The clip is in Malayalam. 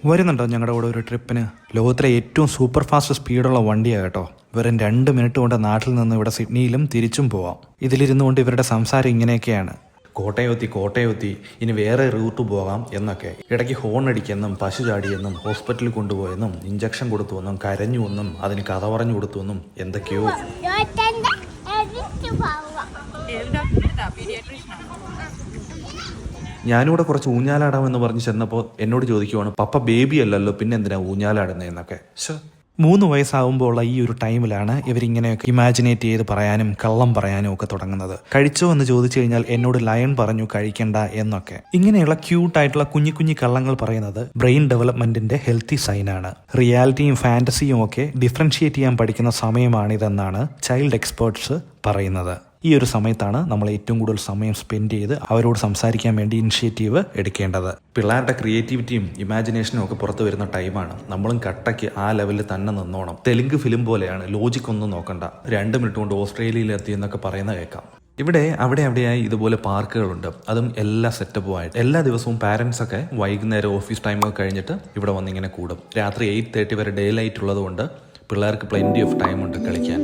വരുന്നുണ്ടോ ഞങ്ങളുടെ കൂടെ ഒരു ട്രിപ്പിന്? ലോകത്തിലെ ഏറ്റവും സൂപ്പർ ഫാസ്റ്റ് സ്പീഡുള്ള വണ്ടിയാണ് കേട്ടോ. വെറും 2 മിനിറ്റ് കൊണ്ട് നാട്ടിൽ നിന്ന് ഇവിടെ സിഡ്നിയിലും തിരിച്ചും പോവാം. ഇതിലിരുന്നു കൊണ്ട് ഇവരുടെ സംസാരം ഇങ്ങനെയൊക്കെയാണ്: കോട്ടയത്തി ഇനി വേറെ റൂട്ട് പോകാം എന്നൊക്കെ. ഇടയ്ക്ക് ഹോൺ അടിക്കെന്നും പശു ചാടിയെന്നും ഹോസ്പിറ്റലിൽ കൊണ്ടുപോയെന്നും ഇഞ്ചക്ഷൻ കൊടുത്തുവെന്നും കരഞ്ഞുവെന്നും അതിന് കഥ പറഞ്ഞു കൊടുത്തുവെന്നും എന്തൊക്കെയോ. ഞാനിവിടെ കുറച്ച് ഊഞ്ഞാലാടാമെന്ന് പറഞ്ഞ് ചെന്നപ്പോൾ എന്നോട് ചോദിക്കുവാണ്, പപ്പ ബേബി അല്ലല്ലോ പിന്നെ എന്തിനാ ഊഞ്ഞാലാടുന്നതെന്നൊക്കെ. 3 വയസ്സാകുമ്പോൾ ഉള്ള ഈ ഒരു ടൈമിലാണ് ഇവരിങ്ങനെയൊക്കെ ഇമാജിനേറ്റ് ചെയ്ത് പറയാനും കള്ളം പറയാനും ഒക്കെ തുടങ്ങുന്നത്. കഴിച്ചോ എന്ന് ചോദിച്ചു കഴിഞ്ഞാൽ എന്നോട് ലയൺ പറഞ്ഞു കഴിക്കണ്ട എന്നൊക്കെ. ഇങ്ങനെയുള്ള ക്യൂട്ടായിട്ടുള്ള കുഞ്ഞു കള്ളങ്ങൾ പറയുന്നത് ബ്രെയിൻ ഡെവലപ്മെന്റിന്റെ ഹെൽത്തി സൈനാണ്. റിയാലിറ്റിയും ഫാന്റസിയും ഒക്കെ ഡിഫറൻഷിയേറ്റ് ചെയ്യാൻ പഠിക്കുന്ന സമയമാണിതെന്നാണ് ചൈൽഡ് എക്സ്പേർട്സ് പറയുന്നത്. ഈ ഒരു സമയത്താണ് നമ്മൾ ഏറ്റവും കൂടുതൽ സമയം സ്പെൻഡ് ചെയ്ത് അവരോട് സംസാരിക്കാൻ വേണ്ടി ഇനിഷ്യേറ്റീവ് എടുക്കേണ്ടത്. പിള്ളേരുടെ ക്രിയേറ്റിവിറ്റിയും ഇമാജിനേഷനും ഒക്കെ പുറത്തു വരുന്ന ടൈമാണ്. നമ്മളും കട്ടയ്ക്ക് ആ ലെവലിൽ തന്നെ നിന്നോണം. തെലുങ്ക് ഫിലിം പോലെയാണ്, ലോജിക് ഒന്നും നോക്കണ്ട. 2 മിനിറ്റ് കൊണ്ട് ഓസ്ട്രേലിയയിൽ എത്തി എന്നൊക്കെ പറയുന്ന കേൾക്കാം. ഇവിടെ അവിടെയായി ഇതുപോലെ പാർക്കുകളുണ്ട്, അതും എല്ലാ സെറ്റപ്പുമായിട്ട്. എല്ലാ ദിവസവും പാരൻസ് ഒക്കെ വൈകുന്നേരം ഓഫീസ് ടൈമൊക്കെ കഴിഞ്ഞിട്ട് ഇവിടെ വന്നിങ്ങനെ കൂടും. രാത്രി 8:30 വരെ ഡേ ലൈറ്റ് ഉള്ളത് കൊണ്ട് പിള്ളേർക്ക് പ്ലെന്റി ഓഫ് ടൈം ഉണ്ട് കളിക്കാൻ.